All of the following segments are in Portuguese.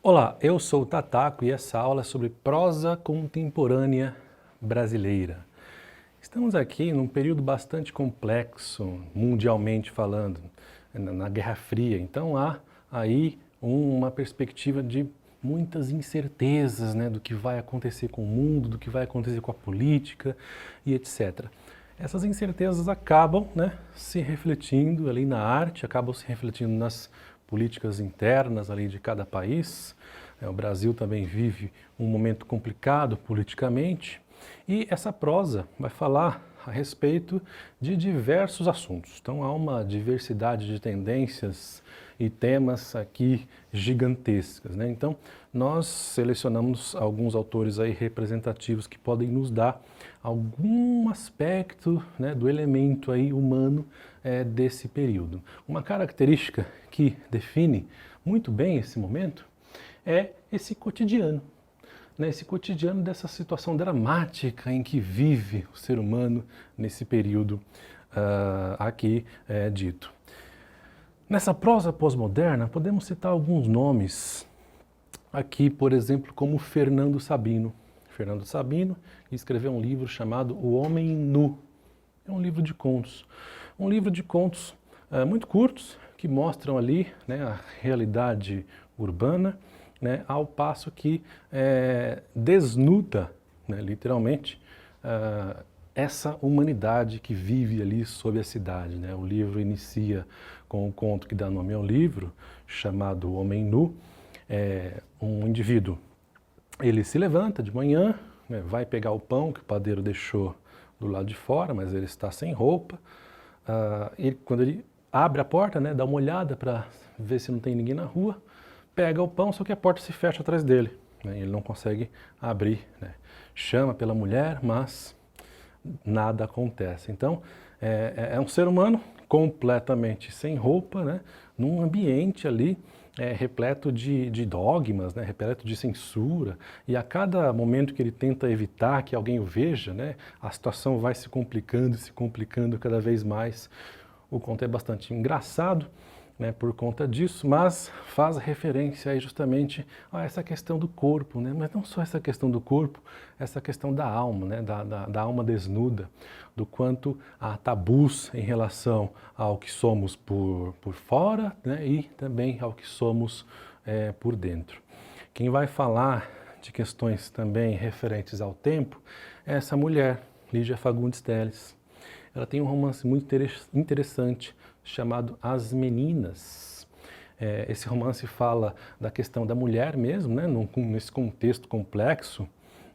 Olá, eu sou o Tataco e essa aula é sobre prosa contemporânea brasileira. Estamos aqui num período bastante complexo, mundialmente falando, na Guerra Fria. Então há aí uma perspectiva de muitas incertezas, né, do que vai acontecer com o mundo, do que vai acontecer com a política e etc. Essas incertezas acabam, né, se refletindo ali na arte, acabam se refletindo nas políticas internas ali de cada país. O Brasil também vive um momento complicado politicamente e essa prosa vai falar a respeito de diversos assuntos. Então há uma diversidade de tendências e temas aqui gigantescas, né? Então nós selecionamos alguns autores aí representativos que podem nos dar algum aspecto, né, do elemento aí humano desse período. Uma característica que define muito bem esse momento é esse cotidiano, né? Esse cotidiano dessa situação dramática em que vive o ser humano nesse período aqui dito. Nessa prosa pós-moderna, podemos citar alguns nomes aqui, por exemplo, como Fernando Sabino. Fernando Sabino escreveu um livro chamado O Homem Nu. É um livro de contos. Um livro de contos muito curtos, que mostram ali, né, a realidade urbana, né, ao passo que desnuda, né, literalmente, essa humanidade que vive ali sob a cidade, né? O livro inicia com um conto que dá nome ao livro, chamado O Homem Nu. Um indivíduo, ele se levanta de manhã, né, vai pegar o pão que o padeiro deixou do lado de fora, mas ele está sem roupa. Quando ele abre a porta, né, dá uma olhada para ver se não tem ninguém na rua, pega o pão, só que a porta se fecha atrás dele, né, ele não consegue abrir, né. Chama pela mulher, mas nada acontece. Então, é um ser humano completamente sem roupa, né, num ambiente ali repleto de dogmas, né, repleto de censura, e a cada momento que ele tenta evitar que alguém o veja, né, a situação vai se complicando cada vez mais. O conto é bastante engraçado, né, por conta disso, mas faz referência aí justamente a essa questão do corpo, né, mas não só essa questão do corpo, essa questão da alma, né, da alma desnuda, do quanto há tabus em relação ao que somos por fora, né, e também ao que somos por dentro. Quem vai falar de questões também referentes ao tempo é essa mulher, Lígia Fagundes Telles. Ela tem um romance muito interessante chamado As Meninas. Esse romance fala da questão da mulher mesmo, né, nesse contexto complexo,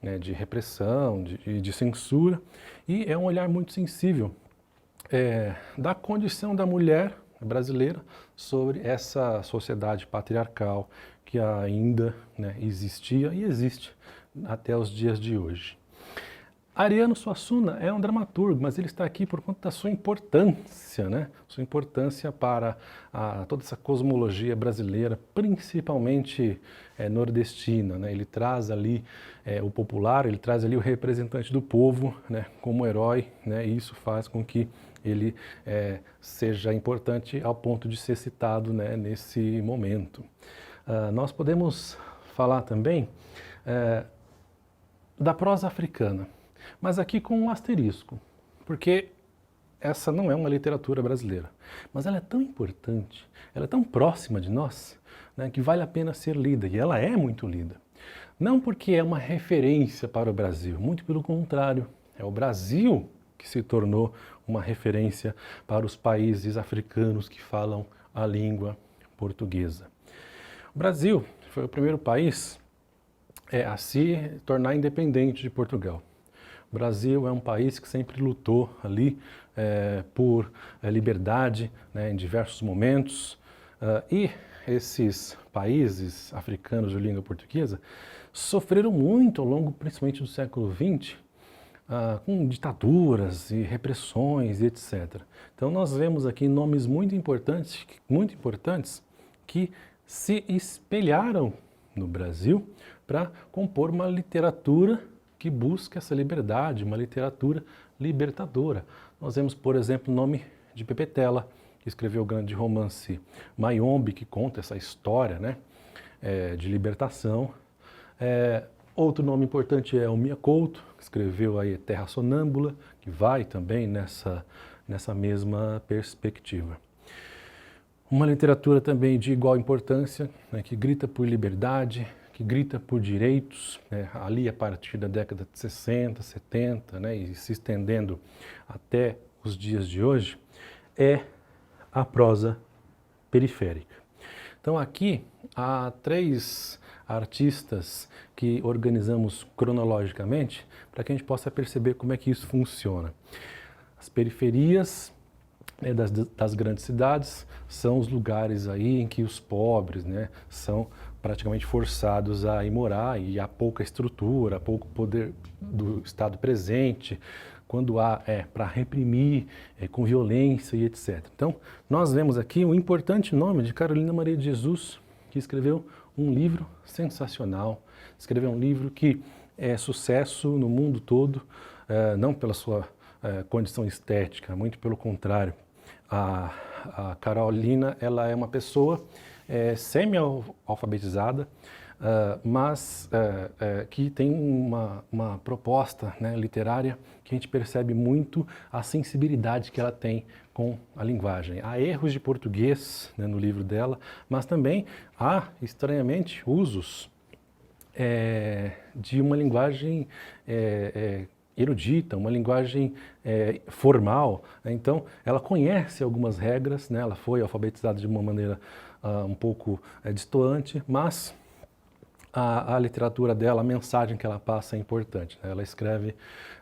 né, de repressão, de censura, e é um olhar muito sensível da condição da mulher brasileira sobre essa sociedade patriarcal que ainda, né, existia e existe até os dias de hoje. Ariano Suassuna é um dramaturgo, mas ele está aqui por conta da sua importância, né? Sua importância para toda essa cosmologia brasileira, principalmente nordestina, né? Ele traz ali o popular, ele traz ali o representante do povo, né, como herói, né? E isso faz com que ele seja importante ao ponto de ser citado, né, nesse momento. Nós podemos falar também da prosa africana, mas aqui com um asterisco, porque essa não é uma literatura brasileira, mas ela é tão importante, ela é tão próxima de nós, né, que vale a pena ser lida, e ela é muito lida. Não porque é uma referência para o Brasil, muito pelo contrário, é o Brasil que se tornou uma referência para os países africanos que falam a língua portuguesa. O Brasil foi o primeiro país a se tornar independente de Portugal. O Brasil é um país que sempre lutou ali por liberdade, né, em diversos momentos, e esses países africanos de língua portuguesa sofreram muito ao longo, principalmente do século XX, com ditaduras e repressões e etc. Então nós vemos aqui nomes muito importantes que se espelharam no Brasil para compor uma literatura que busca essa liberdade, uma literatura libertadora. Nós vemos, por exemplo, o nome de Pepe Tela, que escreveu o grande romance Mayombe, que conta essa história, né, de libertação. Outro nome importante é o Mia Couto, que escreveu aí Terra Sonâmbula, que vai também nessa mesma perspectiva. Uma literatura também de igual importância, né, que grita por liberdade, que grita por direitos, né, ali a partir da década de 60, 70, né, e se estendendo até os dias de hoje, é a prosa periférica. Então aqui há 3 artistas que organizamos cronologicamente para que a gente possa perceber como é que isso funciona. As periferias, né, das grandes cidades são os lugares aí em que os pobres, né, são praticamente forçados a ir morar e há pouca estrutura, pouco poder do Estado presente, quando há para reprimir com violência e etc. Então, nós vemos aqui um importante nome de Carolina Maria de Jesus, que escreveu um livro sensacional, escreveu um livro que é sucesso no mundo todo, não pela sua condição estética, muito pelo contrário. A Carolina, ela é uma pessoa semi-alfabetizada, mas que tem uma proposta, né, literária que a gente percebe muito a sensibilidade que ela tem com a linguagem. Há erros de português, né, no livro dela, mas também há, estranhamente, usos de uma linguagem erudita, uma linguagem formal. Então, ela conhece algumas regras, né? Ela foi alfabetizada de uma maneira um pouco destoante, mas a literatura dela, a mensagem que ela passa é importante, né? Ela escreve,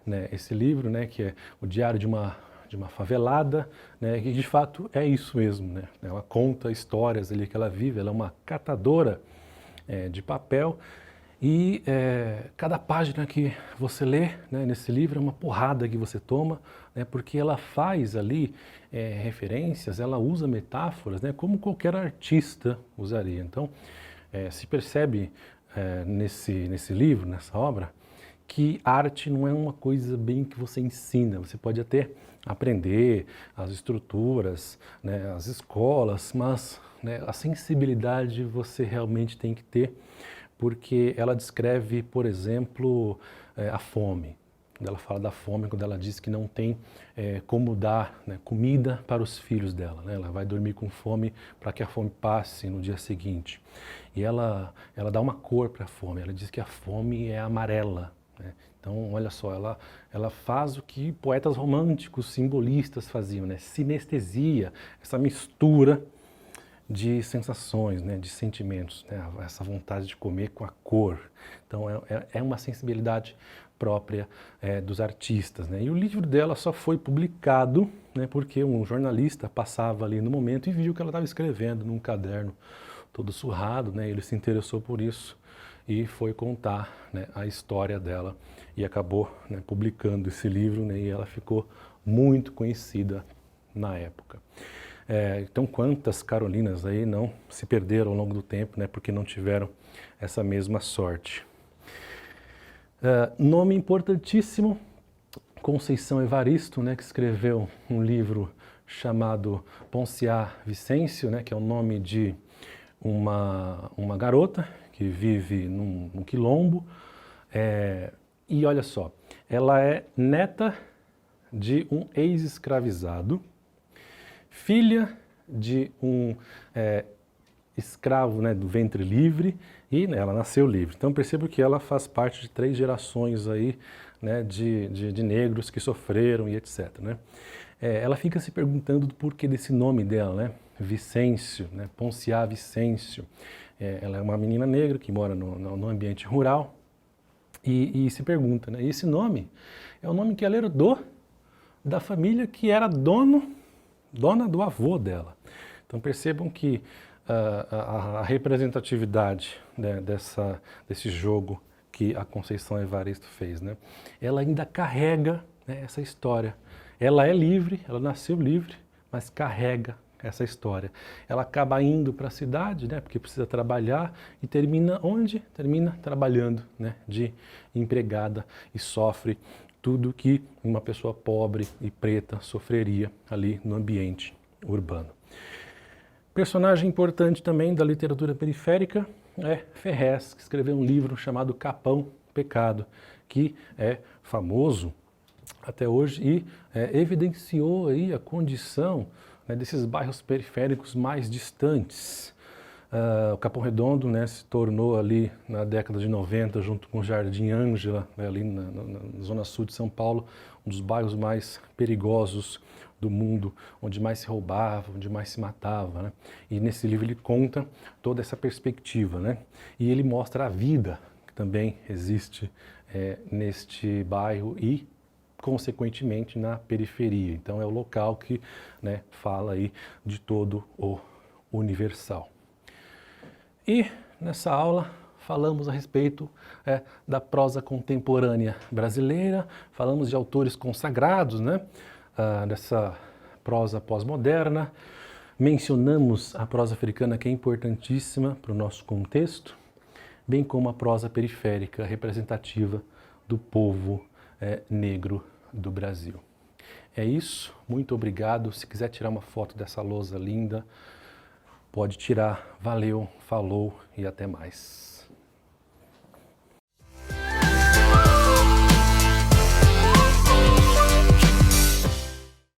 né, esse livro, né, que é o Diário de uma favelada, né, que de fato é isso mesmo, né? Ela conta histórias ali que ela vive, ela é uma catadora de papel. E cada página que você lê, né, nesse livro é uma porrada que você toma, né, porque ela faz ali referências, ela usa metáforas, né, como qualquer artista usaria. Então, se percebe nesse livro, nessa obra, que arte não é uma coisa bem que você ensina, você pode até aprender as estruturas, né, as escolas, mas, né, a sensibilidade você realmente tem que ter, porque ela descreve, por exemplo, a fome. Quando ela fala da fome, quando ela diz que não tem como dar, né, comida para os filhos dela, né? Ela vai dormir com fome para que a fome passe no dia seguinte. E ela dá uma cor para a fome, ela diz que a fome é amarela, né? Então, olha só, ela faz o que poetas românticos, simbolistas faziam, né? Sinestesia, essa mistura de sensações, né, de sentimentos, né, essa vontade de comer com a cor. Então é uma sensibilidade própria dos artistas, né? E o livro dela só foi publicado, né, porque um jornalista passava ali no momento e viu que ela estava escrevendo num caderno todo surrado, né? Ele se interessou por isso e foi contar, né, a história dela e acabou, né, publicando esse livro, né, e ela ficou muito conhecida na época. Então, quantas Carolinas aí não se perderam ao longo do tempo, né, porque não tiveram essa mesma sorte. Nome importantíssimo, Conceição Evaristo, né, que escreveu um livro chamado Ponciá Vicêncio, né, que é o nome de uma garota que vive num quilombo. E olha só, ela é neta de um ex-escravizado, filha de um escravo, né, do ventre livre, e, né, ela nasceu livre. Então percebo que ela faz parte de 3 gerações aí, né, de negros que sofreram e etc, né? Ela fica se perguntando do porquê desse nome dela, né? Vicêncio, né? Ponciá Vicêncio. Ela é uma menina negra que mora no ambiente rural e se pergunta, né? E esse nome é o nome que ela herdou da família que era dona do avô dela. Então percebam que a representatividade, né, desse jogo que a Conceição Evaristo fez, né, ela ainda carrega, né, essa história. Ela é livre, ela nasceu livre, mas carrega essa história. Ela acaba indo para a cidade, né, porque precisa trabalhar, e termina onde? Termina trabalhando, né, de empregada e sofre tudo que uma pessoa pobre e preta sofreria ali no ambiente urbano. Personagem importante também da literatura periférica é Ferrez, que escreveu um livro chamado Capão, Pecado, que é famoso até hoje e evidenciou aí a condição, né, desses bairros periféricos mais distantes. O Capão Redondo, né, se tornou ali na década de 90, junto com o Jardim Ângela, né, ali na zona sul de São Paulo, um dos bairros mais perigosos do mundo, onde mais se roubava, onde mais se matava, né? E nesse livro ele conta toda essa perspectiva, né? E ele mostra a vida que também existe neste bairro e, consequentemente, na periferia. Então é o local que, né, fala aí de todo o universal. E nessa aula falamos a respeito da prosa contemporânea brasileira, falamos de autores consagrados, né, dessa prosa pós-moderna, mencionamos a prosa africana, que é importantíssima para o nosso contexto, bem como a prosa periférica representativa do povo negro do Brasil. É isso, muito obrigado. Se quiser tirar uma foto dessa lousa linda, pode tirar. Valeu, falou e até mais.